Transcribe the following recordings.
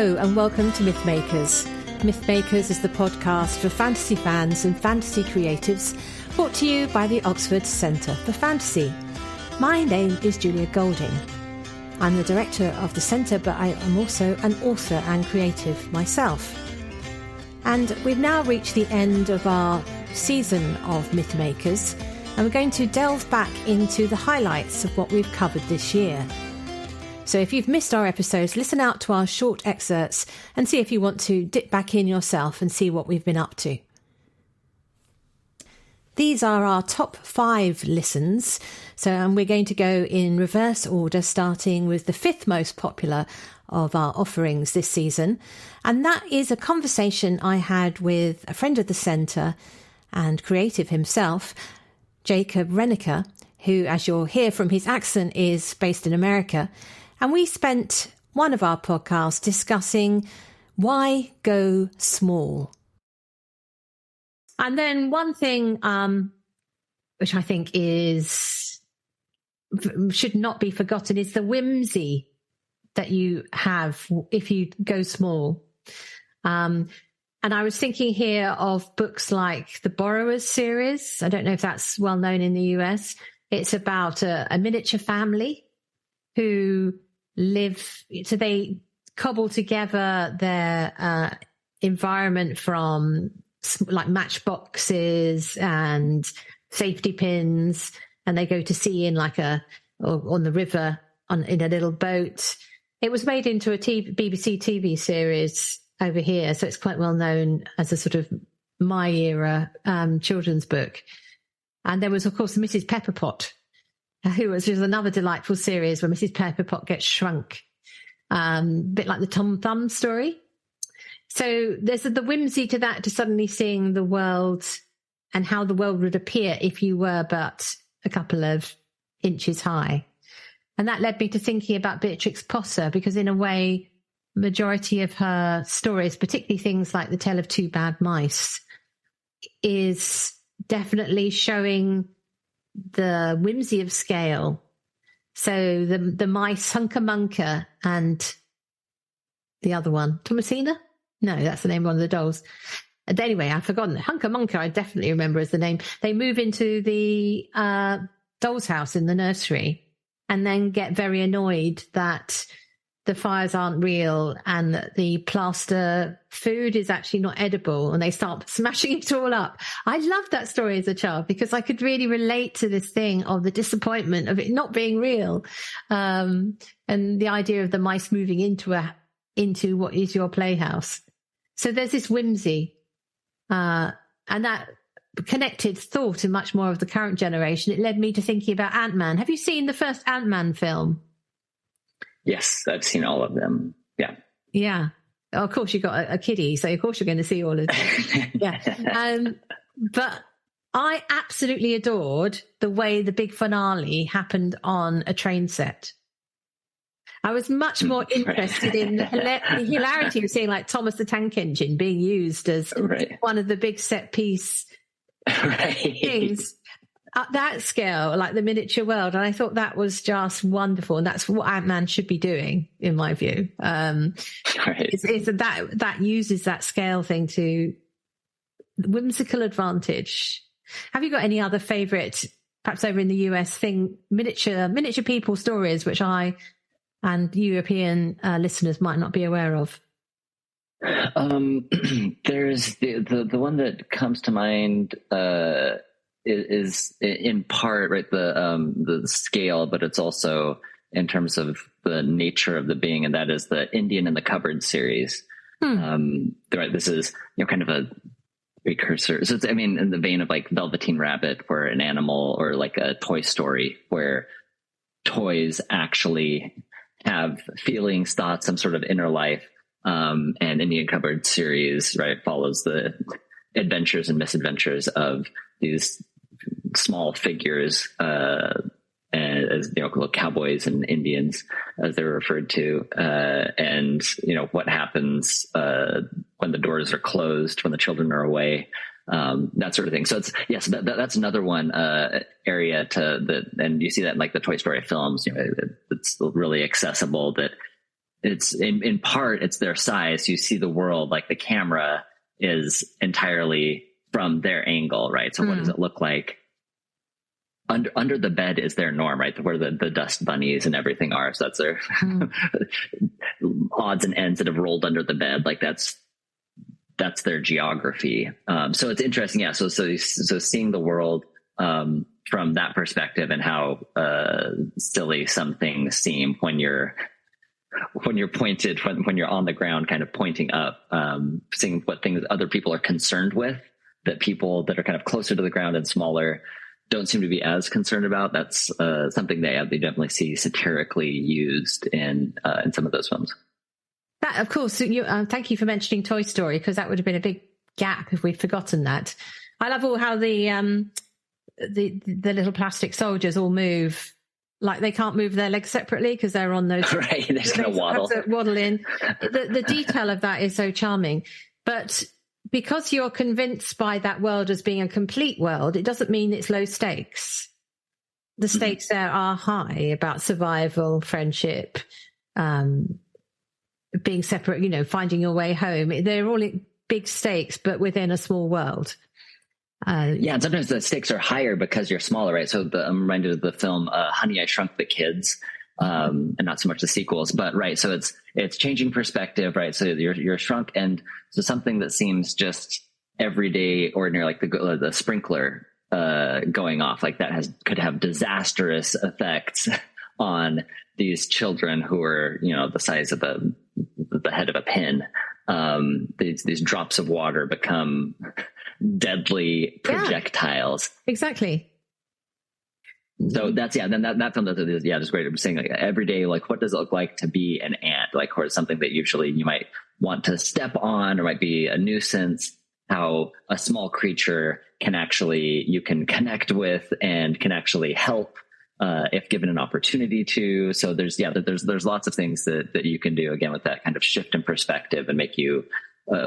Hello and welcome to Mythmakers. Mythmakers is the podcast for fantasy fans and fantasy creatives, brought to you by the Oxford Centre for Fantasy. My name is Julia Golding. I'm the director of the centre, but I am also an author and creative myself. And we've now reached the end of our season of Mythmakers, and we're going to delve back into the highlights of what we've covered this year. So if you've missed our episodes, listen out to our short excerpts and see if you want to dip back in yourself and see what we've been up to. These are our top 5 listens. And we're going to go in reverse order, starting with the 5th most popular of our offerings this season. And that is a conversation I had with a friend of the centre and creative himself, J.R.R, who, as you'll hear from his accent, is based in America. And we spent one of our podcasts discussing why go small. And then one thing which I think should not be forgotten is the whimsy that you have if you go small. And I was thinking here of books like the Borrowers series. I don't know if that's well known in the US. It's about a miniature family who they cobble together their environment from like matchboxes and safety pins, and they go to sea in on the river in a little boat. It was made into a BBC TV series over here, so it's quite well known as a sort of my era children's book. And there was, of course, Mrs. Pepperpot, which is another delightful series where Mrs. Pepperpot gets shrunk, a bit like the Tom Thumb story. So there's the whimsy to that, to suddenly seeing the world and how the world would appear if you were but a couple of inches high. And that led me to thinking about Beatrix Potter, because in a way, majority of her stories, particularly things like The Tale of Two Bad Mice, is definitely showing the whimsy of scale. So the mice, Hunca Munca, and the other one, Thomasina? No, that's the name of one of the dolls. And anyway, I've forgotten. Hunca Munca, I definitely remember as the name. They move into the doll's house in the nursery and then get very annoyed that the fires aren't real and that the plaster food is actually not edible, and they start smashing it all up. I loved that story as a child because I could really relate to this thing of the disappointment of it not being real, and the idea of the mice moving into what is your playhouse. So there's this whimsy, and that connected thought in much more of the current generation. It led me to thinking about Ant-Man. Have you seen the first Ant-Man film? Yes, I've seen all of them. Yeah. Yeah. Oh, of course, you got a kiddie, so of course you're going to see all of them. Yeah. But I absolutely adored the way the big finale happened on a train set. I was much more interested in the hilarity of seeing like Thomas the Tank Engine being used as one of the big set piece things at that scale, like the miniature world. And I thought that was just wonderful. And that's what Ant-Man should be doing, in my view. Is that uses that scale thing to whimsical advantage. Have you got any other favourite, perhaps over in the US, miniature people stories, which I and European listeners might not be aware of? There's the one that comes to mind is in part the scale, but it's also in terms of the nature of the being, and that is the Indian in the Cupboard series. This is kind of a precursor. So it's, in the vein of like Velveteen Rabbit, where an animal, or like a Toy Story, where toys actually have feelings, thoughts, some sort of inner life. And Indian Cupboard series, follows the adventures and misadventures of these small figures, as little cowboys and Indians, as they're referred to, and what happens when the doors are closed, when the children are away, that sort of thing. So it's that's another one area and you see that in like the Toy Story films. It's really accessible, that it's in part, it's their size. You see the world, like the camera is entirely from their angle, right? So what does it look like? Under the bed is their norm, right? Where the dust bunnies and everything are. So that's their odds and ends that have rolled under the bed. Like that's their geography. So it's interesting. Yeah. So seeing the world, from that perspective, and how, silly some things seem when you're pointed, when you're on the ground, kind of pointing up, seeing what things other people are concerned with, that people that are kind of closer to the ground and smaller don't seem to be as concerned about. That's something they definitely see satirically used in some of those films. That, of course, thank you for mentioning Toy Story, because that would have been a big gap if we'd forgotten that. I love how the little plastic soldiers all move, like they can't move their legs separately because they're on those. Right, they're just going to waddle in. The detail of that is so charming, but because you're convinced by that world as being a complete world, it doesn't mean it's low stakes. The stakes there are high about survival, friendship, being separate, finding your way home. They're all big stakes, but within a small world. And sometimes the stakes are higher because you're smaller, right? So I'm reminded of the film Honey, I Shrunk the Kids, and not so much the sequels, but right. So it's changing perspective, right? So you're shrunk, and so something that seems just everyday, ordinary, like the sprinkler going off, like that could have disastrous effects on these children who are, the size of the head of a pin. These drops of water become deadly projectiles. Yeah, exactly. So that's, then that film is, just great. I'm saying, like, every day, like, what does it look like to be an ant? Like, or something that usually you might want to step on or might be a nuisance, how a small creature you can connect with and can actually help, if given an opportunity to. So there's lots of things that you can do, again, with that kind of shift in perspective, and make you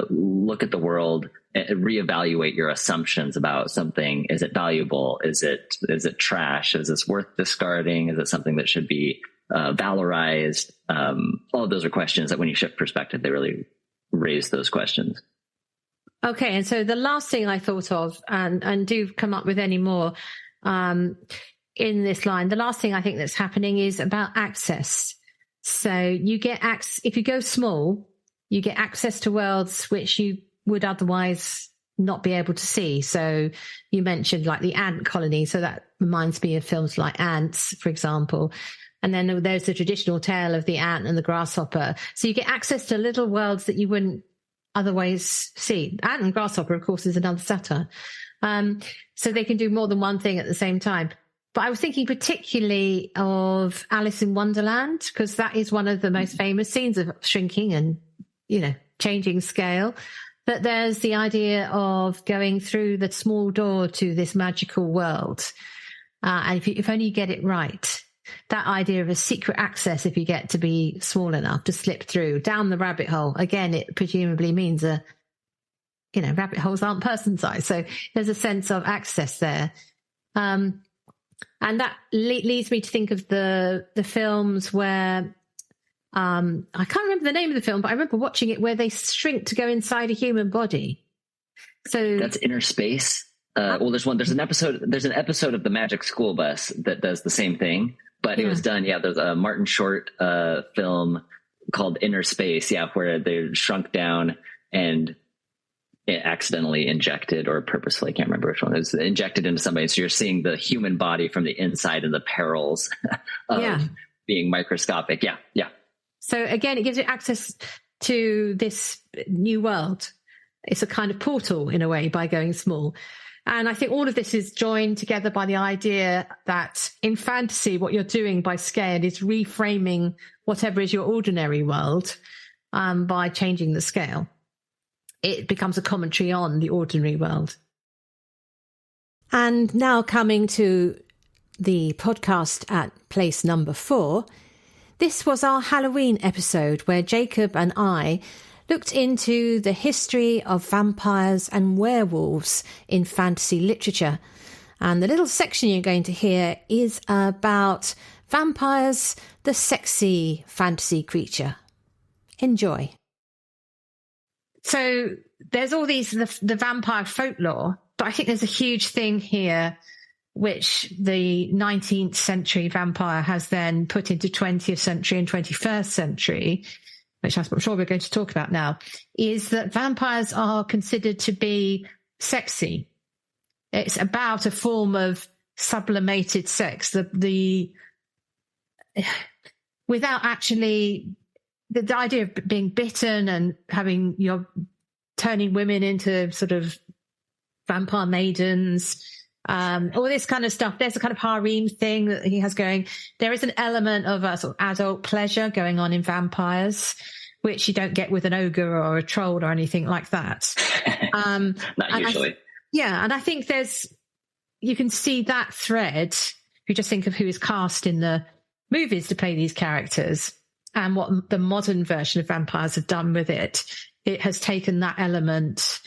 look at the world and reevaluate your assumptions about something. Is it valuable? Is it trash? Is this worth discarding? Is it something that should be valorized? All of those are questions that when you shift perspective, they really raise those questions. Okay. And so the last thing I thought of, and do come up with any more in this line, the last thing I think that's happening is about access. So you get if you go small, you get access to worlds which you would otherwise not be able to see. So you mentioned like the ant colony. So that reminds me of films like Ants, for example. And then there's the traditional tale of the ant and the grasshopper. So you get access to little worlds that you wouldn't otherwise see. Ant and grasshopper, of course, is another satire. So they can do more than one thing at the same time. But I was thinking particularly of Alice in Wonderland, because that is one of the most famous scenes of shrinking and, changing scale. But there's the idea of going through the small door to this magical world. And if only you get it right, that idea of a secret access, if you get to be small enough to slip through down the rabbit hole, again, it presumably means rabbit holes aren't person size. So there's a sense of access there. And that leads me to think of the films where, I can't remember the name of the film, but I remember watching it where they shrink to go inside a human body. So that's Inner Space. There's an episode of the Magic School Bus that does the same thing, but it was done. Yeah. There's a Martin Short, film called Inner Space. Yeah. Where they're shrunk down and it accidentally injected, or purposefully, I can't remember which one, it was injected into somebody. So you're seeing the human body from the inside and the perils of being microscopic. Yeah. Yeah. So again, it gives you access to this new world. It's a kind of portal in a way by going small. And I think all of this is joined together by the idea that in fantasy, what you're doing by scale is reframing whatever is your ordinary world, by changing the scale. It becomes a commentary on the ordinary world. And now coming to the podcast at place number 4, this was our Halloween episode where Jacob and I looked into the history of vampires and werewolves in fantasy literature. And the little section you're going to hear is about vampires, the sexy fantasy creature. Enjoy. So there's all these, the vampire folklore, but I think there's a huge thing here which the 19th century vampire has then put into 20th century and 21st century, which I'm sure we're going to talk about now, is that vampires are considered to be sexy. It's about a form of sublimated sex, without actually the idea of being bitten and having turning women into sort of vampire maidens, all this kind of stuff. There's a kind of harem thing that he has going. There is an element of a sort of adult pleasure going on in vampires, which you don't get with an ogre or a troll or anything like that. Not usually. And I think you can see that thread if you just think of who is cast in the movies to play these characters and what the modern version of vampires have done with it. It has taken that element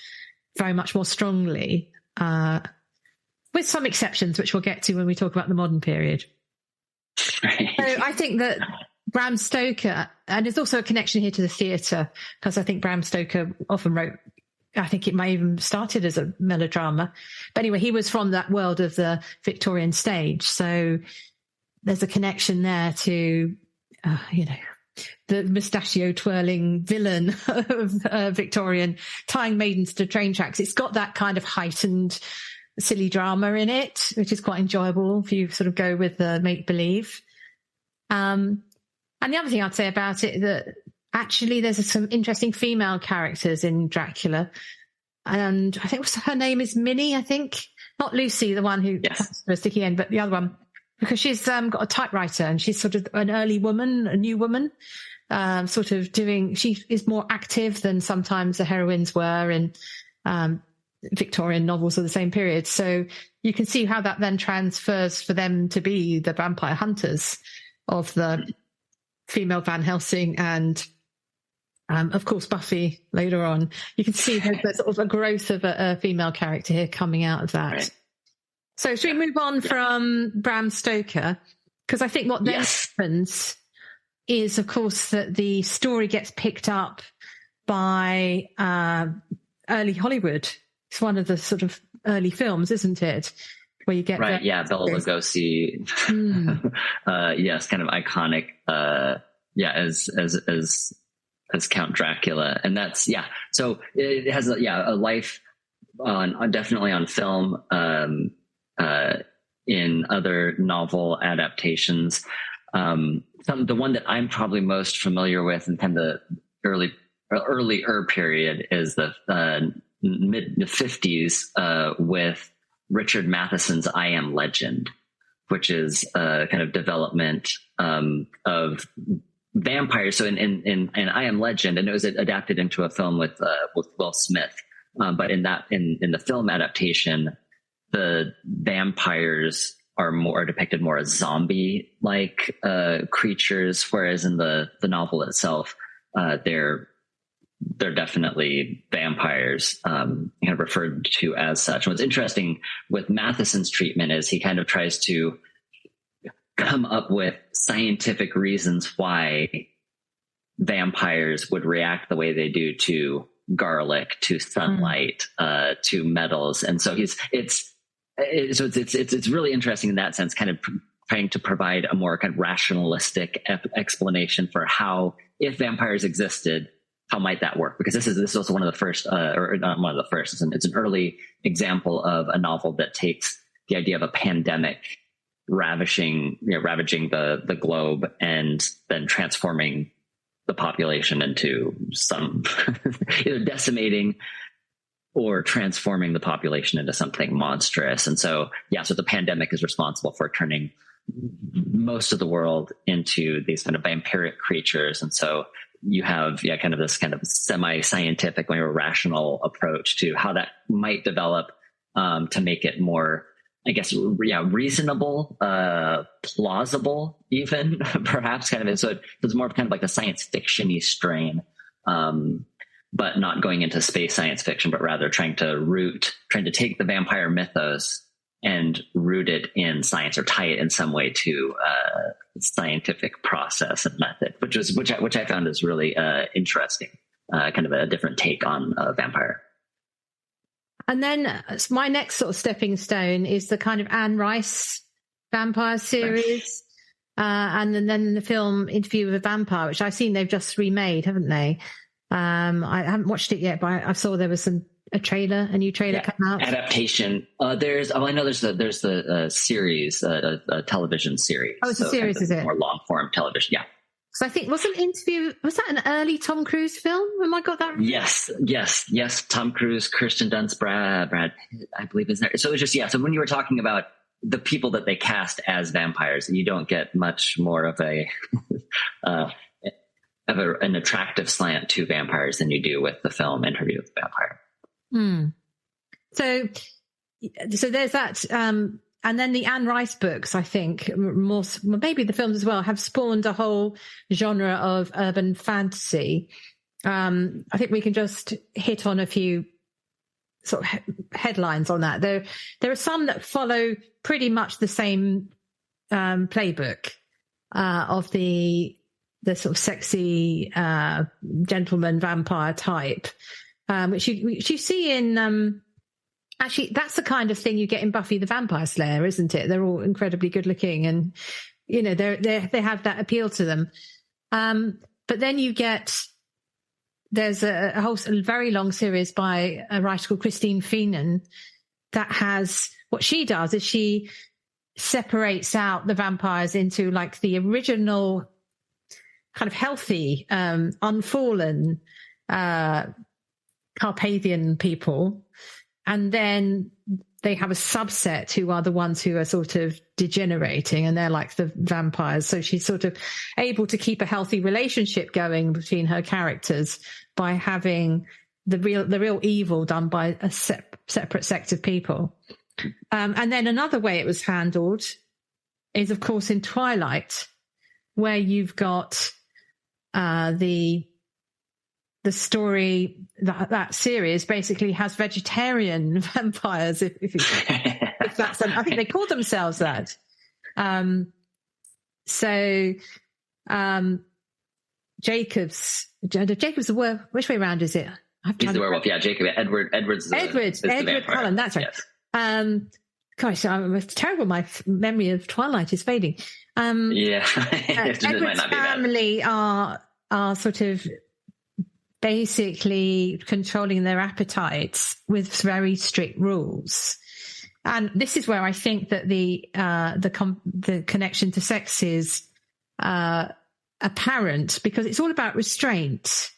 very much more strongly, with some exceptions, which we'll get to when we talk about the modern period. Right. So I think that Bram Stoker, and there's also a connection here to the theatre, because I think Bram Stoker often wrote, I think it may even started as a melodrama. But anyway, he was from that world of the Victorian stage. So there's a connection there to, the mustachio twirling villain of Victorian tying maidens to train tracks. It's got that kind of heightened silly drama in it, which is quite enjoyable if you sort of go with the make-believe. And the other thing I'd say about it, that actually there's some interesting female characters in Dracula. And I think her name is Minnie, I think. Not Lucy, the one who has a sticky end, but the other one. Because she's got a typewriter and she's sort of an early woman, a new woman, she is more active than sometimes the heroines were in Victorian novels of the same period. So you can see how that then transfers for them to be the vampire hunters of the female Van Helsing and, of course, Buffy later on. You can see there's sort of a growth of a female character here coming out of that. Right. So should we move on from Bram Stoker? Because I think what then happens is, of course, that the story gets picked up by early Hollywood. It's one of the sort of early films, isn't it? Where you get Bela Lugosi. Yes, kind of iconic. As Count Dracula, and that's So it has a life definitely on film. In other novel adaptations, the one that I'm probably most familiar with in kind of the earlier period is the mid-50s with Richard Matheson's I Am Legend, which is a kind of development of vampires. So in I Am Legend, and it was adapted into a film with Will Smith, but in the film adaptation, the vampires are depicted more as zombie-like creatures, whereas in the novel itself, they're definitely vampires, kind of referred to as such. And what's interesting with Matheson's treatment is he kind of tries to come up with scientific reasons why vampires would react the way they do to garlic, to sunlight, to metals, and so it's really interesting in that sense, kind of trying to provide a more kind of rationalistic explanation for how, if vampires existed, how might that work? Because this is also one of the first, or not one of the first. It's an early example of a novel that takes the idea of a pandemic ravaging the globe and then transforming the population into some either decimating or transforming the population into something monstrous. And so the pandemic is responsible for turning most of the world into these kind of vampiric creatures. And so you have kind of this kind of semi-scientific, more rational approach to how that might develop to make it more, I guess, reasonable, plausible, even perhaps kind of. So it's more of kind of like a science fiction-y strain, but not going into space science fiction, but rather trying to take the vampire mythos and root it in science or tie it in some way to scientific process and method, which I found is really interesting, kind of a different take on a vampire. And then my next sort of stepping stone is the kind of Anne Rice vampire series. And then the film Interview with a Vampire, which I've seen they've just remade, haven't they? I haven't watched it yet, but I saw there was a new trailer come out. Adaptation. I know there's the series, a television series. Oh, it's a series, is it? More long form television. Yeah. So I think was that an early Tom Cruise film? Am I got that right? Yes. Tom Cruise, Kirsten Dunst, Brad Pitt, I believe is there. So it was just, so when you were talking about the people that they cast as vampires, and you don't get much more of an attractive slant to vampires than you do with the film Interview with the Vampire. So there's that. And then the Anne Rice books, I think, maybe the films as well, have spawned a whole genre of urban fantasy. I think we can just hit on a few sort of headlines on that. There are some that follow pretty much the same playbook of the sort of sexy gentleman vampire type, which you see in. Actually, that's the kind of thing you get in Buffy the Vampire Slayer, isn't it? They're all incredibly good looking, and they have that appeal to them. But then there's a very long series by a writer called Christine Feenan that has, what she does is she separates out the vampires into like the original kind of healthy, unfallen Carpathian people. And then they have a subset who are the ones who are sort of degenerating, and they're like the vampires. So she's sort of able to keep a healthy relationship going between her characters by having the real evil done by a separate sect of people. And then another way it was handled is, of course, in Twilight, where you've got the story that series basically has vegetarian vampires. If that's, I think they call themselves that. Jacob's the werewolf. Which way around is it? He's the werewolf. Yeah, Jacob. Edward Cullen. That's right. Yes. Gosh, I'm terrible. My memory of Twilight is fading. Edward's family are sort of basically controlling their appetites with very strict rules. And this is where I think that the connection to sex is apparent, because it's all about restraint.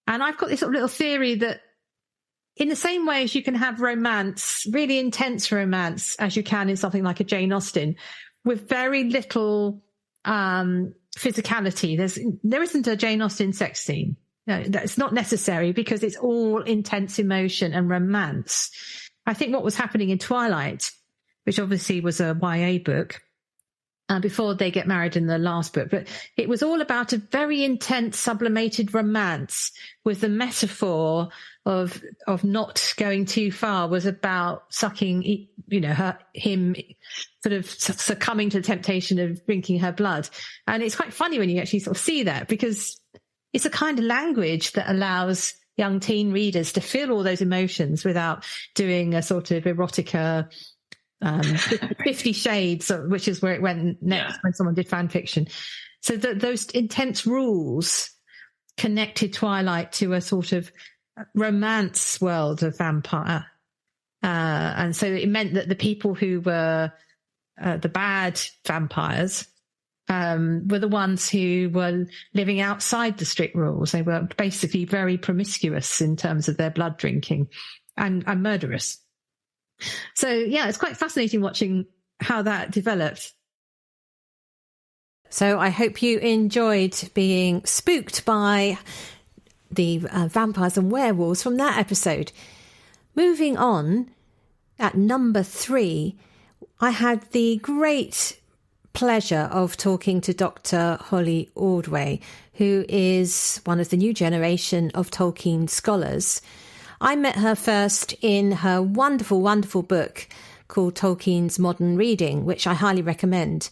And I've got this little theory that in the same way as you can have romance, really intense romance, as you can in something like a Jane Austen, with very little physicality, there isn't a Jane Austen sex scene. No, that's not necessary, because it's all intense emotion and romance. I think what was happening in Twilight, which obviously was a YA book, before they get married in the last book, but it was all about a very intense sublimated romance, with the metaphor of not going too far was about sucking, him sort of succumbing to the temptation of drinking her blood. And it's quite funny when you actually sort of see that, because it's a kind of language that allows young teen readers to feel all those emotions without doing a sort of erotica, 50 Shades, which is where it went next when someone did fan fiction. So those intense rules connected Twilight to a sort of romance world of vampire. And so it meant that the people who were the bad vampires were the ones who were living outside the strict rules. They were basically very promiscuous in terms of their blood drinking and murderous. So, yeah, it's quite fascinating watching how that developed. So I hope you enjoyed being spooked by the vampires and werewolves from that episode. Moving on, at number 3, I had the great pleasure of talking to Dr. Holly Ordway, who is one of the new generation of Tolkien scholars. I met her first in her wonderful, wonderful book called Tolkien's Modern Reading, which I highly recommend.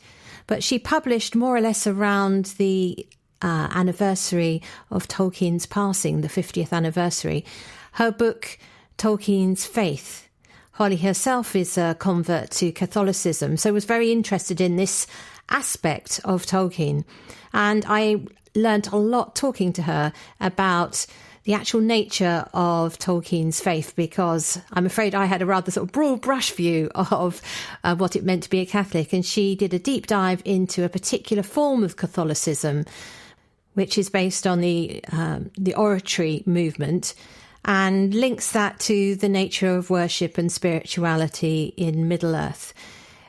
but she published more or less around the anniversary of Tolkien's passing, the 50th anniversary, her book, Tolkien's Faith. Holly herself is a convert to Catholicism, so was very interested in this aspect of Tolkien. And I learnt a lot talking to her about the actual nature of Tolkien's faith, because I'm afraid I had a rather sort of broad brush view of what it meant to be a Catholic. And she did a deep dive into a particular form of Catholicism, which is based on the oratory movement, and links that to the nature of worship and spirituality in Middle-earth.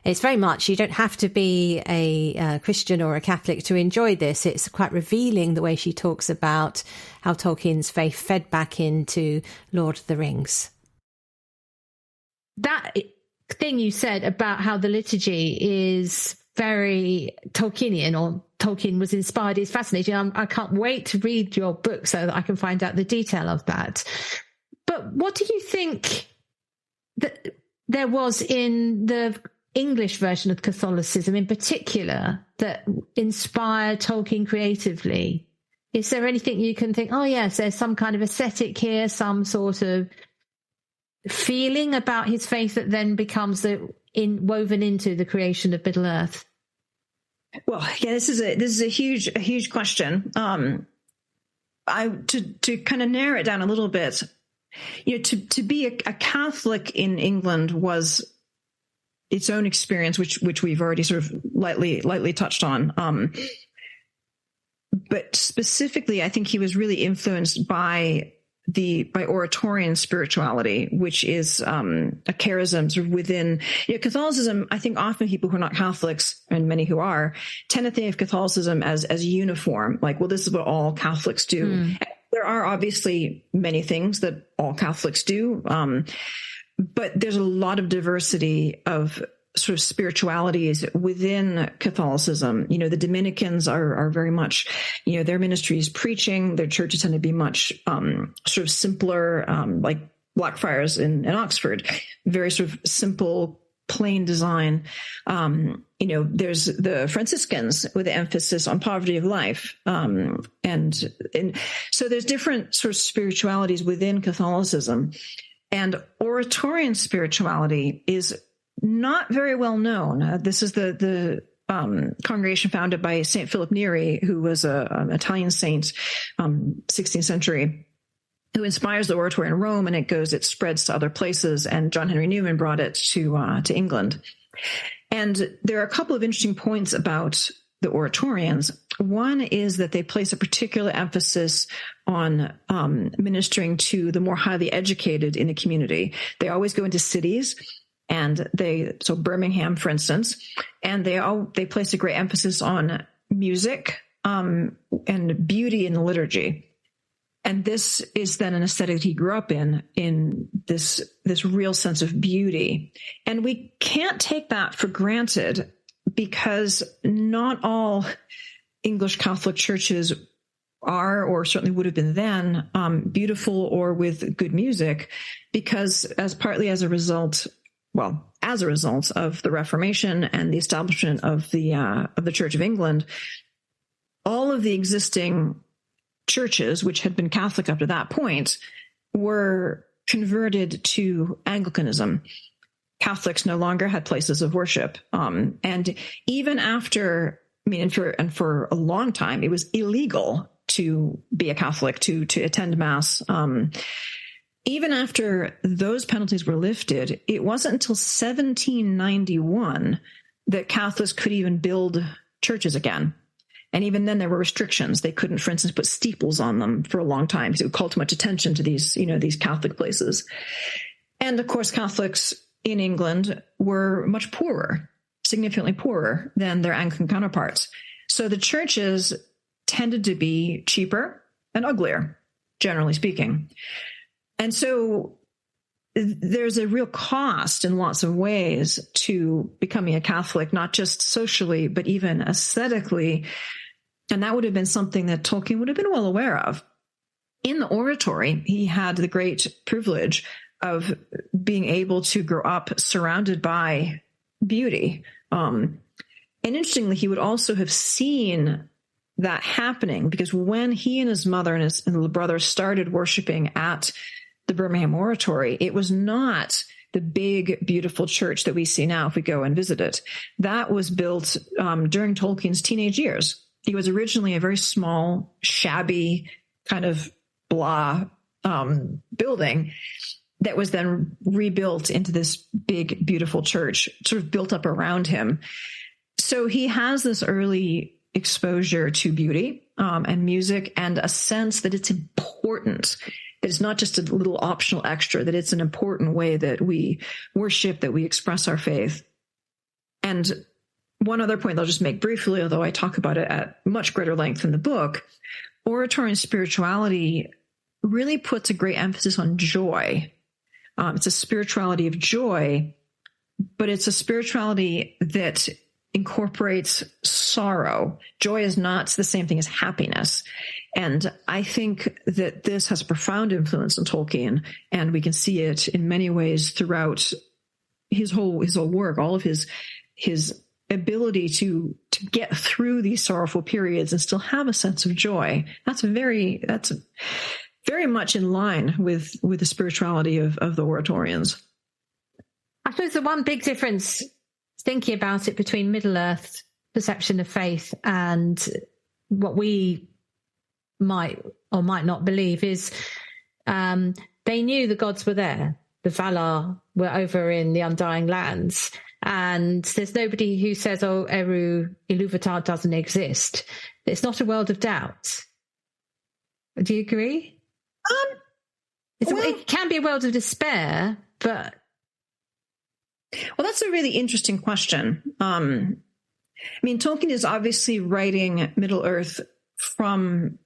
It's very much, you don't have to be a Christian or a Catholic to enjoy this. It's quite revealing the way she talks about how Tolkien's faith fed back into Lord of the Rings. That thing you said about how the liturgy is very Tolkienian, or Tolkien was inspired, is fascinating. I can't wait to read your book so that I can find out the detail of that. But what do you think that there was in the English version of Catholicism in particular that inspired Tolkien creatively? Is there anything you can think, oh yes, there's some kind of aesthetic here, some sort of feeling about his faith that then becomes woven into the creation of Middle-earth? Well, yeah, this is a huge question. To kind of narrow it down a little bit, to be a Catholic in England was its own experience, which we've already sort of lightly touched on. But specifically, I think he was really influenced by oratorian spirituality, which is a charism sort of within Catholicism. I think often people who are not Catholics, and many who are, tend to think of Catholicism as uniform, like, well, this is what all Catholics do. There are obviously many things that all Catholics do, but there's a lot of diversity of sort of spiritualities within Catholicism. The Dominicans are very much, their ministry is preaching. Their churches tend to be much sort of simpler, like Blackfriars in Oxford, very sort of simple, plain design. There's the Franciscans with the emphasis on poverty of life. And so there's different sort of spiritualities within Catholicism. And oratorian spirituality is not very well known. This is the congregation founded by St. Philip Neri, who was an Italian saint, 16th century, who inspires the oratory in Rome, and it spreads to other places. And John Henry Newman brought it to England. And there are a couple of interesting points about the oratorians. One is that they place a particular emphasis on ministering to the more highly educated in the community. They always go into cities, so Birmingham, for instance, and they place a great emphasis on music and beauty in the liturgy. And this is then an aesthetic that he grew up in this real sense of beauty. And we can't take that for granted, because not all English Catholic churches are, or certainly would have been then, beautiful or with good music, because partly as a result of the Reformation and the establishment of the Church of England, all of the existing churches, which had been Catholic up to that point, were converted to Anglicanism. Catholics no longer had places of worship. And even after, and for a long time, it was illegal to be a Catholic, to attend Mass. Even after those penalties were lifted, it wasn't until 1791 that Catholics could even build churches again. And even then there were restrictions. They couldn't, for instance, put steeples on them for a long time because it would call too much attention to these Catholic places. And of course, Catholics in England were much poorer, significantly poorer than their Anglican counterparts. So the churches tended to be cheaper and uglier, generally speaking. And so there's a real cost in lots of ways to becoming a Catholic, not just socially, but even aesthetically. And that would have been something that Tolkien would have been well aware of. In the oratory, he had the great privilege of being able to grow up surrounded by beauty. And interestingly, he would also have seen that happening, because when he and his mother and his brother started worshiping at the Birmingham Oratory, it was not the big, beautiful church that we see now if we go and visit it. That was built during Tolkien's teenage years. He was originally a very small, shabby, kind of blah building that was then rebuilt into this big, beautiful church, sort of built up around him. So he has this early exposure to beauty and music, and a sense that it's important, that it's not just a little optional extra, that it's an important way that we worship, that we express our faith. And one other point I'll just make briefly, although I talk about it at much greater length in the book, oratory and spirituality really puts a great emphasis on joy. It's a spirituality of joy, but it's a spirituality that incorporates sorrow. Joy is not the same thing as happiness. And I think that this has a profound influence on Tolkien, and we can see it in many ways throughout his whole work, all of his ability to get through these sorrowful periods and still have a sense of joy. That's very much in line with the spirituality of the Oratorians. I suppose the one big difference, thinking about it, between Middle-earth perception of faith and what we might or might not believe is they knew the gods were there. The Valar were over in the Undying Lands. And there's nobody who says, oh, Eru Ilúvatar doesn't exist. It's not a world of doubt. Do you agree? It can be a world of despair, but... Well, that's a really interesting question. I mean, Tolkien is obviously writing Middle-earth from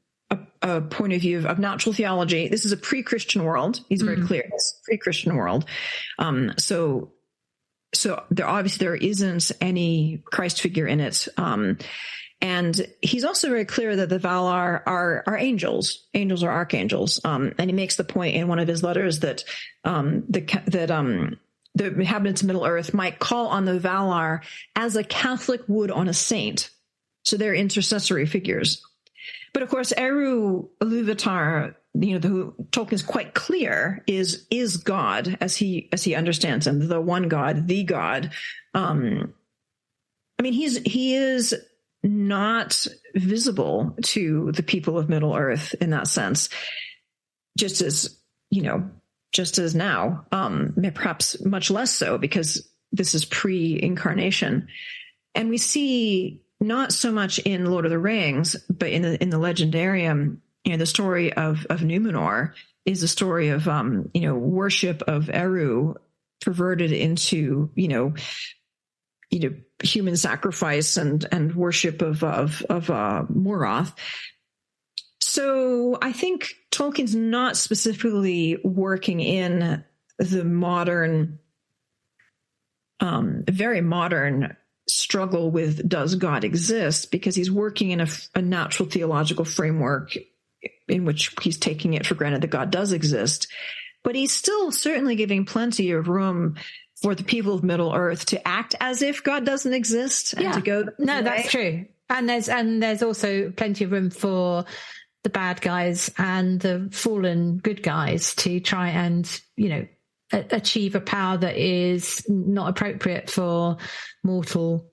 a point of view of natural theology. This is a pre-Christian world. He's very clear. It's a pre-Christian world. So there isn't any Christ figure in it. And he's also very clear that the Valar are angels. Angels are archangels. And he makes the point in one of his letters that the inhabitants of Middle-earth might call on the Valar as a Catholic would on a saint. So they're intercessory figures. But of course, Eru Ilúvatar, who Tolkien's quite clear is God as he understands him, the one God, the God. I mean, he is not visible to the people of Middle-earth in that sense, just as now, perhaps much less so, because this is pre-incarnation. And we see not so much in Lord of the Rings, but in the Legendarium, the story of Numenor is a story of, worship of Eru perverted into, human sacrifice and worship of Morgoth. So I think Tolkien's not specifically working in the modern, very modern struggle with does God exist, because he's working in a natural theological framework in which he's taking it for granted that God does exist. But he's still certainly giving plenty of room for the people of Middle-earth to act as if God doesn't exist and to go. No, that's true. And there's also plenty of room for the bad guys and the fallen good guys to try and, achieve a power that is not appropriate for mortal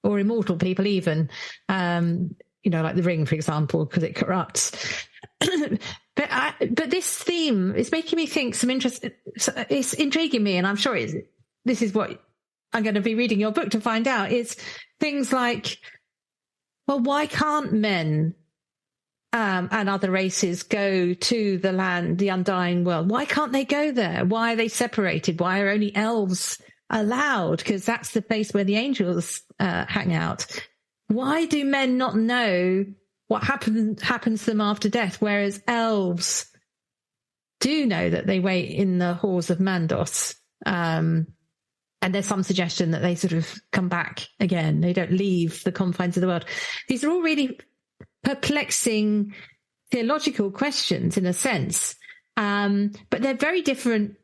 or immortal people even, like the ring, for example, because it corrupts. But this theme is making me think it's intriguing me, and I'm sure this is what I'm going to be reading your book to find out, is things like, well, why can't men and other races go to the land, the undying world? Why can't they go there? Why are they separated? Why are only elves allowed? Because that's the place where the angels hang out. Why do men not know what happens to them after death, whereas elves do know that they wait in the halls of Mandos? And there's some suggestion that they sort of come back again. They don't leave the confines of the world. These are all really perplexing theological questions in a sense, but they're very different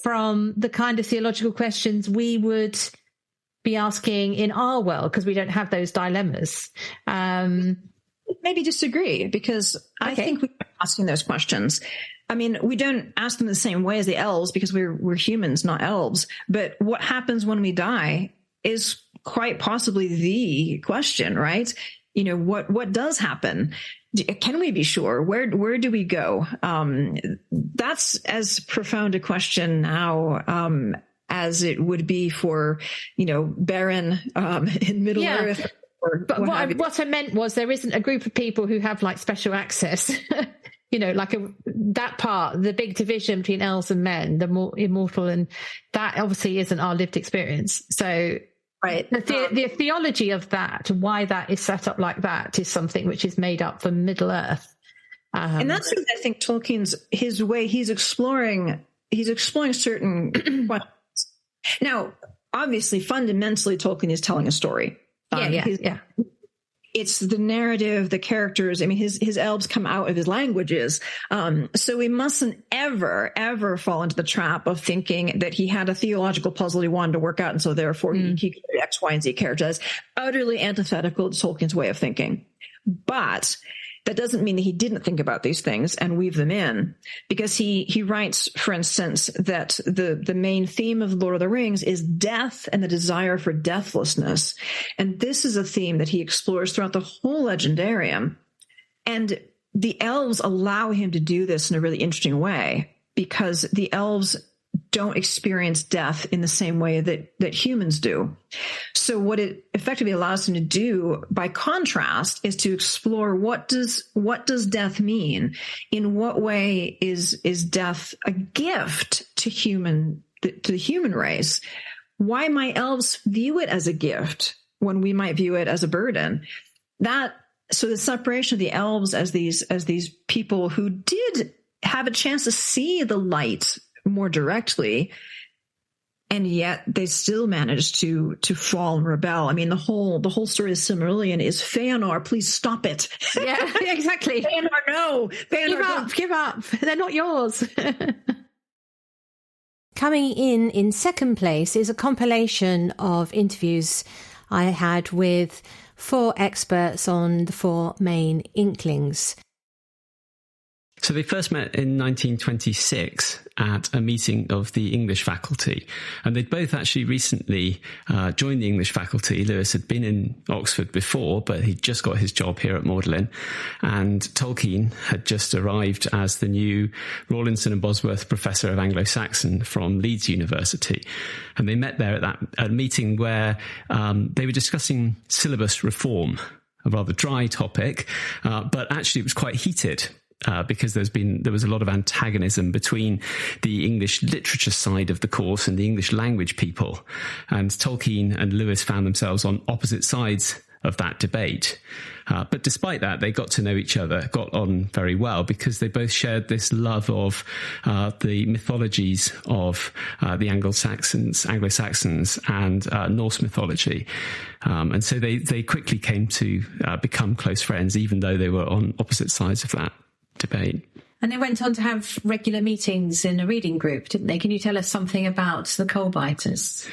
from the kind of theological questions we would be asking in our world, because we don't have those dilemmas. Maybe disagree, because I think we're asking those questions. I mean, we don't ask them the same way as the elves, because we're humans, not elves. But what happens when we die is quite possibly the question, right? You know, what does happen? Can we be sure? Where do we go? That's as profound a question now as it would be for, you know, Beren in Middle Earth. But what I meant was, there isn't a group of people who have like special access. You know, like that part, the big division between elves and men, the more immortal, and that obviously isn't our lived experience. So, right, the theology of that, why that is set up like that, is something which is made up for Middle Earth. And that's what I think Tolkien's his way. He's exploring certain questions. Now, obviously, fundamentally, Tolkien is telling a story. It's the narrative, the characters. I mean, his elves come out of his languages. So we mustn't ever fall into the trap of thinking that he had a theological puzzle he wanted to work out, and so therefore he created X, Y, and Z characters. Utterly antithetical to Tolkien's way of thinking. But that doesn't mean that he didn't think about these things and weave them in, because he writes, for instance, that the main theme of Lord of the Rings is death and the desire for deathlessness. And this is a theme that he explores throughout the whole Legendarium. And the elves allow him to do this in a really interesting way, because the elves don't experience death in the same way that humans do. So what it effectively allows him to do, by contrast, is to explore what does death mean? In what way is death a gift to the human race? Why might elves view it as a gift when we might view it as a burden? So the separation of the elves as these people who did have a chance to see the light more directly, and yet they still managed to fall and rebel. I mean, the whole story of Silmarillion is, Feanor, please stop it. Yeah, exactly. Feanor, no. Feanor, give up. They're not yours. Coming in second place is a compilation of interviews I had with 4 experts on the 4 main Inklings. So they first met in 1926 at a meeting of the English faculty, and they'd both actually recently joined the English faculty. Lewis had been in Oxford before, but he'd just got his job here at Magdalen, and Tolkien had just arrived as the new Rawlinson and Bosworth Professor of Anglo-Saxon from Leeds University. And they met there at a meeting where they were discussing syllabus reform, a rather dry topic, but actually it was quite heated. Because there was a lot of antagonism between the English literature side of the course and the English language people. And Tolkien and Lewis found themselves on opposite sides of that debate. But despite that, they got to know each other, got on very well, because they both shared this love of the mythologies of the Anglo-Saxons and Norse mythology. And so they quickly came to become close friends, even though they were on opposite sides of that debate. And they went on to have regular meetings in a reading group, didn't they? Can you tell us something about the Coalbiters?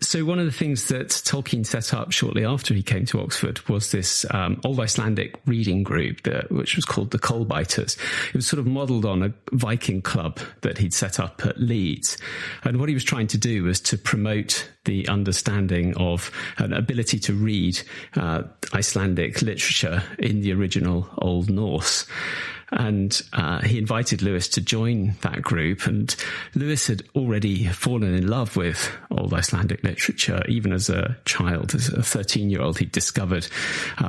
So one of the things that Tolkien set up shortly after he came to Oxford was this Old Icelandic reading group, which was called the Coalbiters. It was sort of modelled on a Viking club that he'd set up at Leeds. And what he was trying to do was to promote the understanding of an ability to read Icelandic literature in the original Old Norse. And he invited Lewis to join that group. And Lewis had already fallen in love with Old Icelandic literature. Even as a child, as a 13-year-old, he discovered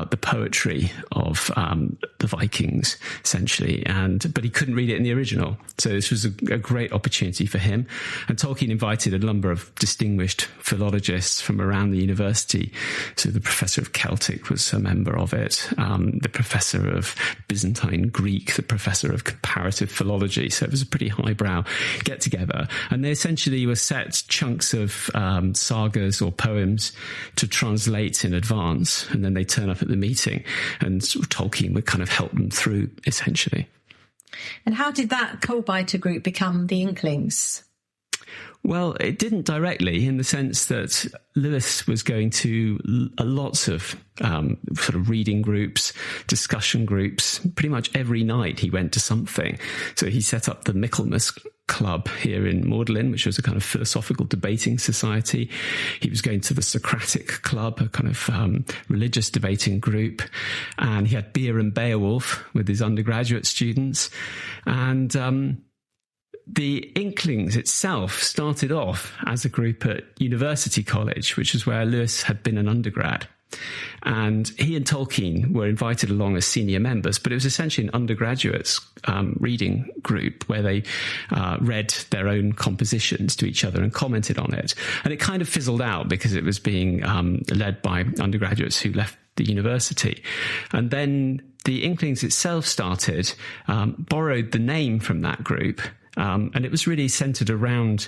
the poetry of the Vikings, essentially. But he couldn't read it in the original. So this was a great opportunity for him. And Tolkien invited a number of distinguished philologists from around the university. So the professor of Celtic was a member of it, the professor of Byzantine Greek, the professor of comparative philology. So it was a pretty highbrow get together. And they essentially were set chunks of sagas or poems to translate in advance. And then they turn up at the meeting, and Tolkien would kind of help them through, essentially. And how did that Coalbiter group become the Inklings? Well, it didn't directly, in the sense that Lewis was going to lots of sort of reading groups, discussion groups. Pretty much every night he went to something. So he set up the Michaelmas Club here in Magdalen, which was a kind of philosophical debating society. He was going to the Socratic Club, a kind of religious debating group. And he had Beer and Beowulf with his undergraduate students. And the Inklings itself started off as a group at University College, which is where Lewis had been an undergrad. And he and Tolkien were invited along as senior members, but it was essentially an undergraduates reading group where they read their own compositions to each other and commented on it. And it kind of fizzled out because it was being led by undergraduates who left the university. And then the Inklings itself started, borrowed the name from that group, and it was really centered around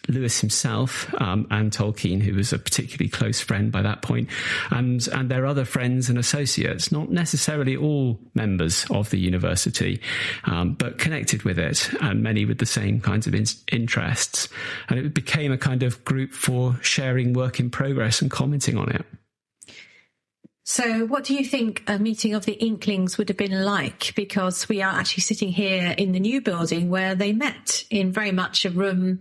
Lewis himself and Tolkien, who was a particularly close friend by that point, and their other friends and associates, not necessarily all members of the university, but connected with it, and many with the same kinds of interests. And it became a kind of group for sharing work in progress and commenting on it. So what do you think a meeting of the Inklings would have been like? Because we are actually sitting here in the new building where they met, in very much a room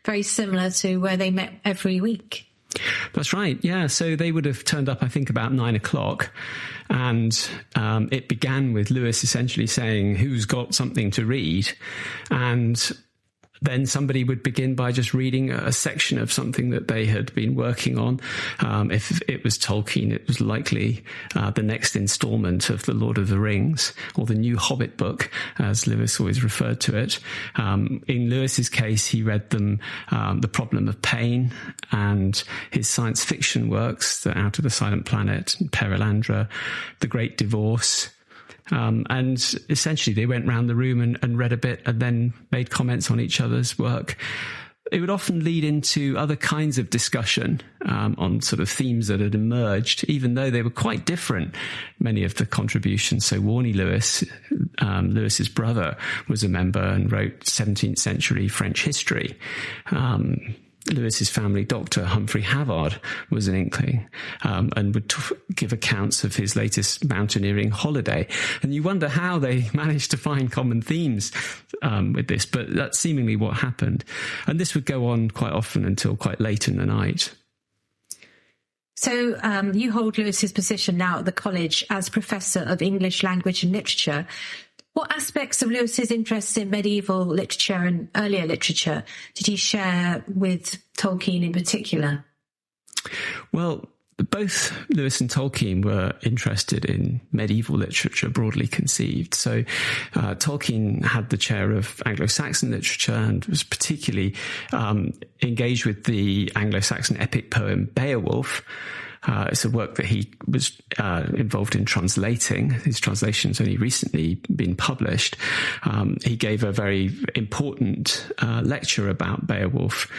very similar to where they met every week. That's right. Yeah. So they would have turned up, I think, about 9 o'clock. And it began with Lewis essentially saying, who's got something to read? And then somebody would begin by just reading a section of something that they had been working on. If it was Tolkien, it was likely the next installment of The Lord of the Rings, or the new Hobbit book, as Lewis always referred to it. In Lewis's case, he read them The Problem of Pain and his science fiction works, The Out of the Silent Planet, Perelandra, The Great Divorce. And essentially they went round the room and read a bit and then made comments on each other's work. It would often lead into other kinds of discussion on sort of themes that had emerged, even though they were quite different, many of the contributions. So Warnie Lewis, Lewis's brother, was a member and wrote 17th century French history. Lewis's family doctor, Humphrey Havard, was an Inkling, and would give accounts of his latest mountaineering holiday. And you wonder how they managed to find common themes with this, but that's seemingly what happened. And this would go on quite often until quite late in the night. So you hold Lewis's position now at the college as Professor of English Language and Literature. What aspects of Lewis's interests in medieval literature and earlier literature did he share with Tolkien in particular? Well, both Lewis and Tolkien were interested in medieval literature, broadly conceived. So Tolkien had the chair of Anglo-Saxon literature and was particularly engaged with the Anglo-Saxon epic poem Beowulf. It's a work that he was involved in translating. His translation's only recently been published. He gave a very important lecture about Beowulf,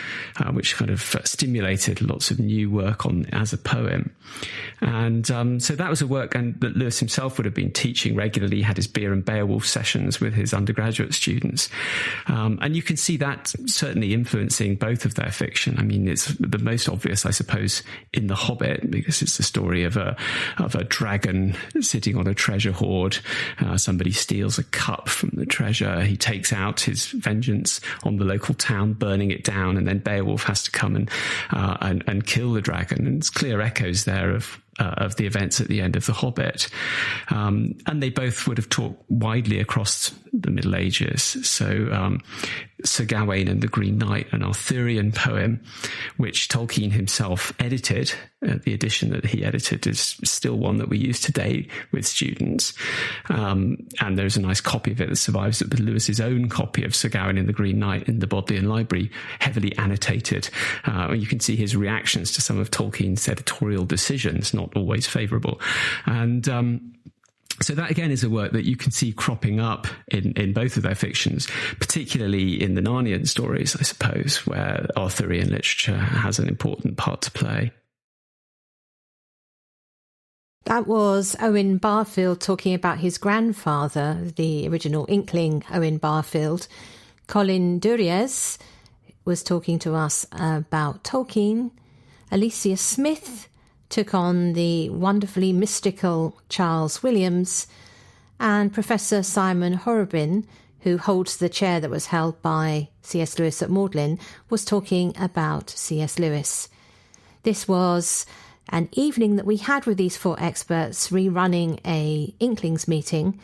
which kind of stimulated lots of new work on as a poem. And so that was a work that Lewis himself would have been teaching regularly. He had his Beer and Beowulf sessions with his undergraduate students. And you can see that certainly influencing both of their fiction. I mean, it's the most obvious, I suppose, in The Hobbit, because it's the story of a dragon sitting on a treasure hoard. Somebody steals a cup from the treasure. He takes out his vengeance on the local town, burning it down, and then Beowulf has to come and kill the dragon. And it's clear echoes there of the events at the end of The Hobbit. And they both would have taught widely across the Middle Ages. So Sir Gawain and the Green Knight, an Arthurian poem, which Tolkien himself edited. The edition that he edited is still one that we use today with students. And there's a nice copy of it that survives, with Lewis's own copy of Sir Gawain and the Green Knight in the Bodleian Library, heavily annotated. You can see his reactions to some of Tolkien's editorial decisions, not always favourable. And so that, again, is a work that you can see cropping up in both of their fictions, particularly in the Narnian stories, I suppose, where Arthurian literature has an important part to play. That was Owen Barfield talking about his grandfather, the original Inkling Owen Barfield. Colin Duries was talking to us about Tolkien. Alicia Smith took on the wonderfully mystical Charles Williams, and Professor Simon Horrobin, who holds the chair that was held by C.S. Lewis at Magdalen, was talking about C.S. Lewis. This was an evening that we had with these 4 experts rerunning a Inklings meeting,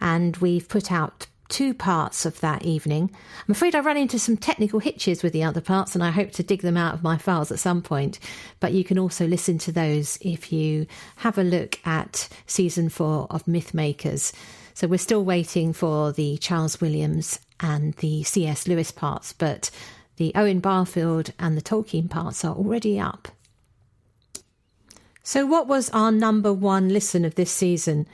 and we've put out 2 parts of that evening. I'm afraid I ran into some technical hitches with the other parts, and I hope to dig them out of my files at some point, but you can also listen to those if you have a look at season 4 of Mythmakers. So we're still waiting for the Charles Williams and the C.S. Lewis parts, but the Owen Barfield and the Tolkien parts are already up. So what was our number 1 listen of this season?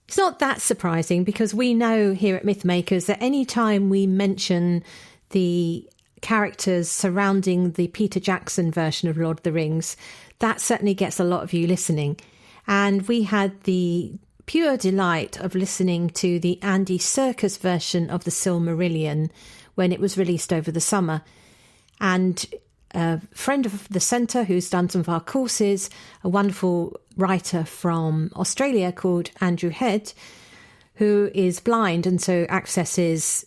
It's not that surprising, because we know here at Mythmakers that any time we mention the characters surrounding the Peter Jackson version of Lord of the Rings, that certainly gets a lot of you listening. And we had the pure delight of listening to the Andy Serkis version of the Silmarillion when it was released over the summer. And a friend of the centre who's done some of our courses, a wonderful writer from Australia called Andrew Head, who is blind and so accesses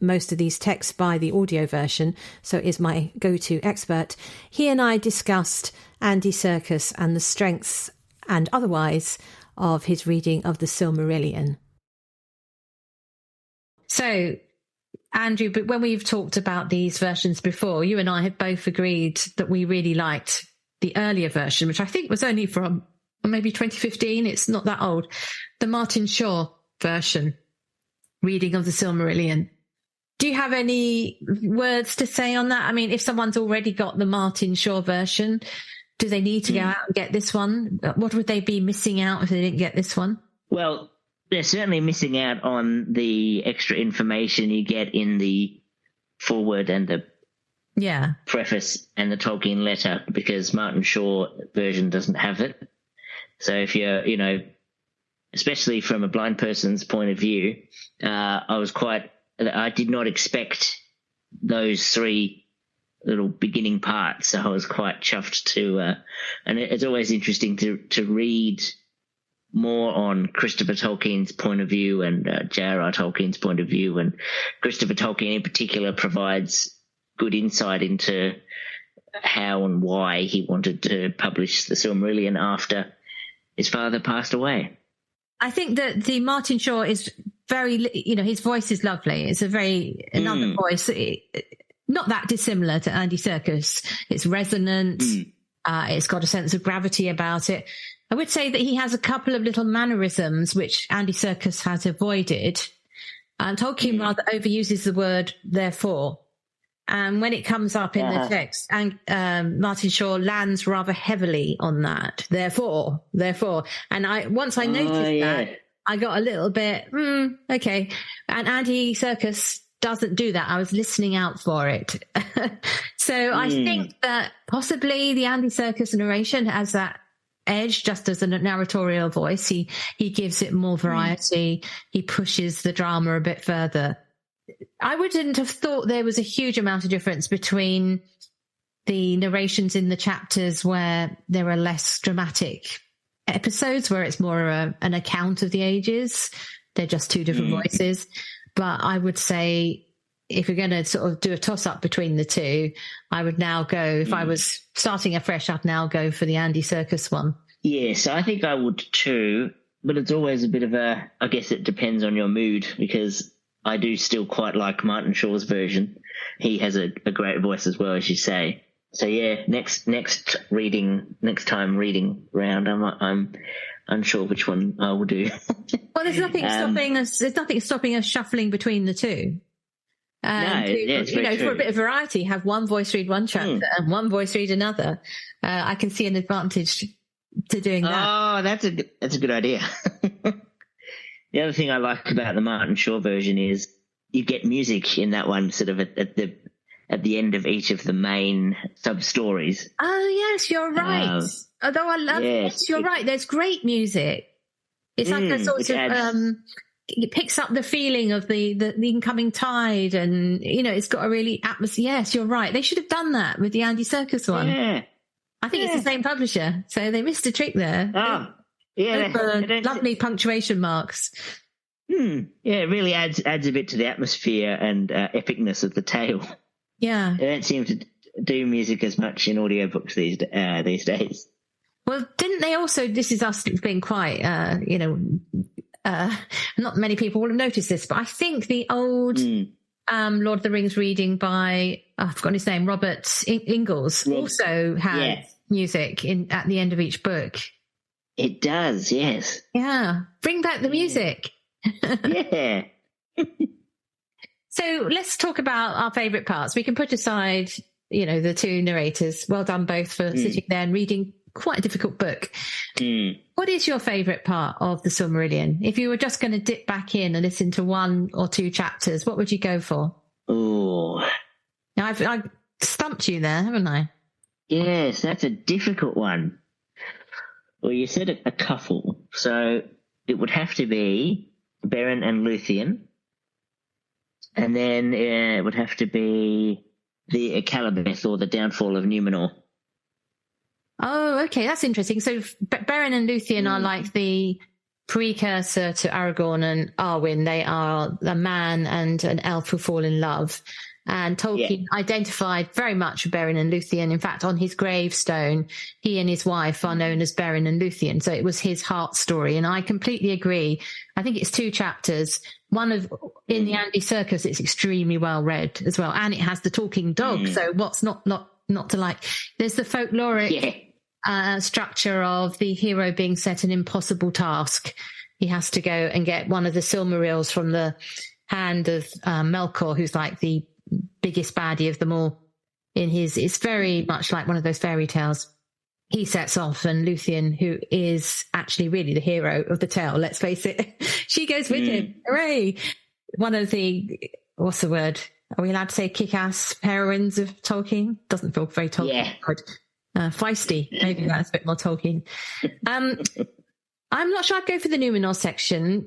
most of these texts by the audio version, so is my go-to expert. He and I discussed Andy Serkis and the strengths and otherwise of his reading of the Silmarillion. So, Andrew, but when we've talked about these versions before, you and I have both agreed that we really liked the earlier version, which I think was only from maybe 2015. It's not that old. The Martin Shaw version, reading of the Silmarillion. Do you have any words to say on that? I mean, if someone's already got the Martin Shaw version, do they need to go out and get this one? What would they be missing out if they didn't get this one? Well, they're certainly missing out on the extra information you get in the foreword and the preface and the Tolkien letter, because Martin Shaw version doesn't have it. So if you're, especially from a blind person's point of view, I did not expect those 3 little beginning parts, so I was quite chuffed to, and it's always interesting to read more on Christopher Tolkien's point of view and J.R.R. Tolkien's point of view, and Christopher Tolkien in particular provides good insight into how and why he wanted to publish the Silmarillion after his father passed away. I think that the Martin Shaw is very, his voice is lovely. It's another voice, not that dissimilar to Andy Serkis. It's resonant. It's got a sense of gravity about it. I would say that he has a couple of little mannerisms which Andy Serkis has avoided. Tolkien rather overuses the word therefore. And when it comes up in the text, and Martin Shaw lands rather heavily on that. Therefore. And once I noticed that, I got a little bit, okay. And Andy Serkis doesn't do that. I was listening out for it. So I think that possibly the Andy Serkis narration has that edge, just as a narratorial voice. He gives it more variety. He pushes the drama a bit further. I wouldn't have thought there was a huge amount of difference between the narrations in the chapters where there are less dramatic episodes, where it's more an account of the ages. They're just 2 different voices. But I would say if you're going to sort of do a toss-up between the 2, I would now go, if I was starting afresh, I'd now go for the Andy Serkis one. Yes, I think I would too, but it's always a bit of I guess it depends on your mood, because I do still quite like Martin Shaw's version. He has a great voice as well, as you say. So yeah, next time reading round, I'm unsure which one I will do. Well, there's nothing stopping us. There's nothing stopping us shuffling between the 2. For a bit of variety, have one voice read one chapter and one voice read another. I can see an advantage to doing that. Oh, that's a good idea. The other thing I like about the Martin Shaw version is you get music in that one, sort of at the end of each of the main sub stories. Oh yes, you're right. Although I love yes, you're right. There's great music. It's like a sort of it picks up the feeling of the incoming tide, and it's got a really atmosphere. Yes, you're right. They should have done that with the Andy Serkis one. Yeah. I think it's the same publisher, so they missed a trick there. Oh, yeah. Lovely punctuation marks. Yeah, it really adds a bit to the atmosphere and epicness of the tale. Yeah. They don't seem to do music as much in audiobooks these days. Well, didn't they also, this is us being quite, not many people will have noticed this, but I think the old Lord of the Rings reading by, I've forgotten his name, Robert Ingalls, also has music at the end of each book. It does, yes. Yeah. Bring back the music. Yeah. So let's talk about our favourite parts. We can put aside, the two narrators. Well done both for sitting there and reading quite a difficult book. What is your favourite part of the Silmarillion? If you were just going to dip back in and listen to one or two chapters, what would you go for? Oh, now I've stumped you there, haven't I? Yes, that's a difficult one. Well, you said a couple, so it would have to be Beren and Luthien, and then it would have to be the Calabeth, or the downfall of Numenor. Oh, okay, that's interesting. So Beren and Luthien are like the precursor to Aragorn and Arwen. They are a man and an elf who fall in love. And Tolkien identified very much with Beren and Luthien. In fact, on his gravestone, he and his wife are known as Beren and Luthien. So it was his heart story. And I completely agree. I think it's 2 chapters. One in the Andy Serkis, it's extremely well read as well. And it has the talking dog. So what's not to like? There's the folkloric structure of the hero being set an impossible task. He has to go and get one of the Silmarils from the hand of Melkor, who's like the biggest baddie of them all. It's very much like one of those fairy tales. He sets off, and Luthien, who is actually really the hero of the tale, let's face it, she goes with him. Hooray! One of the, what's the word? Are we allowed to say kick-ass heroines of Tolkien? Doesn't feel very Tolkien. Feisty. Maybe that's a bit more Tolkien. I'm not sure I'd go for the Numenor section,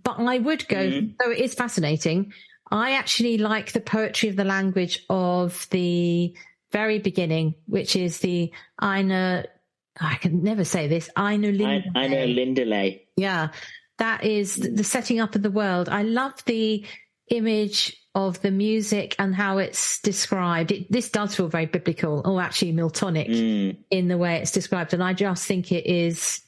but I would go, though it is fascinating. I actually like the poetry of the language of the very beginning, which is the I can never say this, Lindale. Yeah, that is the setting up of the world. I love the image of the music and how it's described. This does feel very biblical, or actually Miltonic in the way it's described. And I just think it is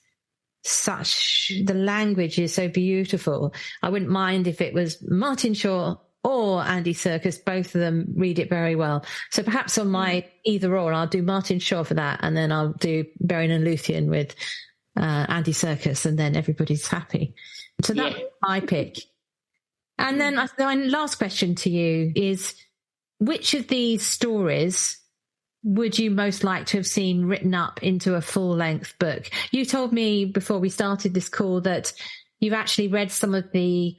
the language is so beautiful. I wouldn't mind if it was Martin Shaw or Andy Serkis. Both of them read it very well. So perhaps on my either or, I'll do Martin Shaw for that, and then I'll do Beren and Luthien with Andy Serkis, and then everybody's happy. So that's my pick. And then my last question to you is, which of these stories would you most like to have seen written up into a full-length book? You told me before we started this call that you've actually read some of the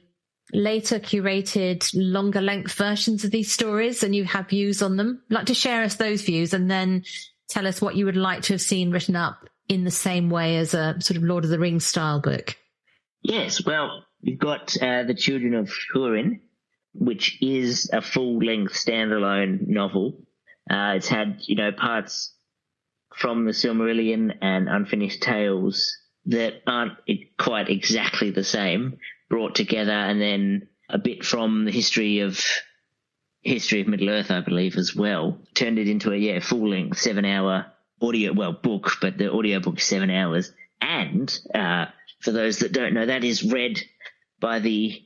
later curated longer-length versions of these stories, and you have views on them. I'd like to share us those views, and then tell us what you would like to have seen written up in the same way as a sort of Lord of the Rings style book. Yes, well, we've got The Children of Húrin, which is a full-length standalone novel. It's had, parts from the Silmarillion and Unfinished Tales that aren't quite exactly the same, brought together, and then a bit from the history of Middle-earth, I believe, as well. Turned it into a full-length 7-hour book, but the audiobook is 7 hours. And for those that don't know, that is read by the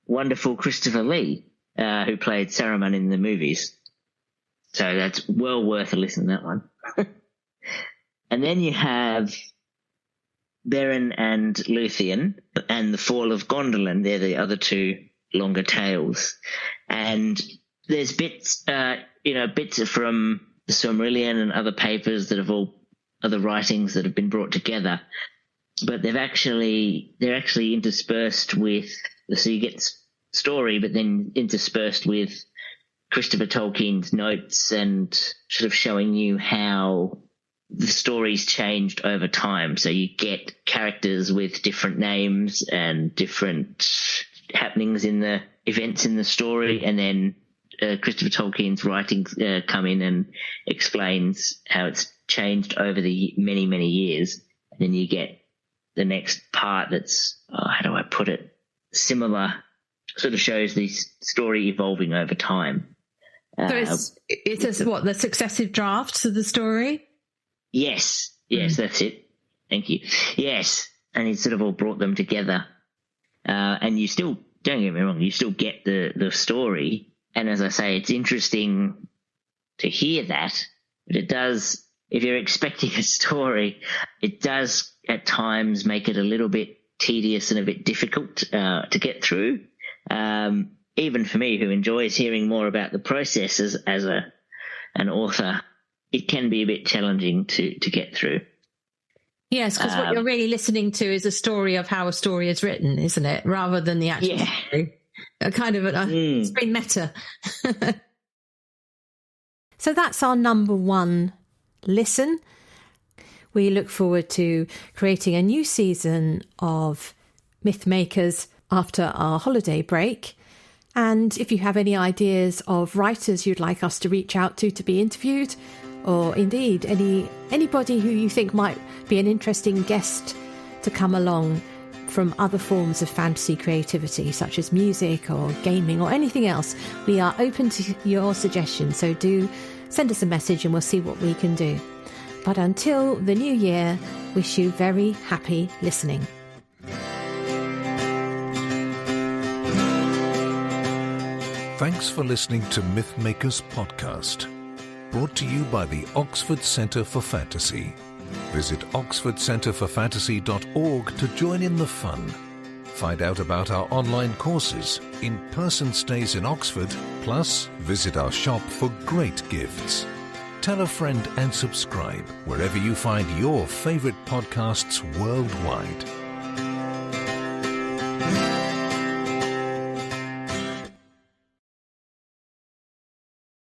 wonderful Christopher Lee, who played Saruman in the movies. So that's well worth a listen, that one. And then you have Beren and Luthien and the Fall of Gondolin. They're the other 2 longer tales. And there's bits from the Silmarillion and other papers that have other writings that have been brought together. But they're actually interspersed with, so you get story, but then interspersed with Christopher Tolkien's notes and sort of showing you how the story's changed over time. So you get characters with different names and different happenings in the events in the story, and then Christopher Tolkien's writings come in and explains how it's changed over the many, many years. And then you get the next part that's, how do I put it, similar, sort of shows the story evolving over time. So it's the successive drafts of the story? Yes, that's it. Thank you. Yes, and he sort of all brought them together. And you still, don't get me wrong, you still get the story. And as I say, it's interesting to hear that, but it does, if you're expecting a story, it does at times make it a little bit tedious and a bit difficult to get through. Even for me, who enjoys hearing more about the process as an author, it can be a bit challenging to get through. Yes, because what you're really listening to is a story of how a story is written, isn't it? Rather than the actual story. It's very meta. So that's our number one listen. We look forward to creating a new season of Mythmakers after our holiday break. And if you have any ideas of writers you'd like us to reach out to be interviewed, or indeed anybody who you think might be an interesting guest to come along from other forms of fantasy creativity, such as music or gaming or anything else, we are open to your suggestions. So do send us a message and we'll see what we can do. But until the new year, wish you very happy listening. Thanks for listening to Mythmakers Podcast, brought to you by the Oxford Centre for Fantasy. Visit oxfordcenterforfantasy.org to join in the fun. Find out about our online courses, in-person stays in Oxford, plus visit our shop for great gifts. Tell a friend and subscribe wherever you find your favourite podcasts worldwide.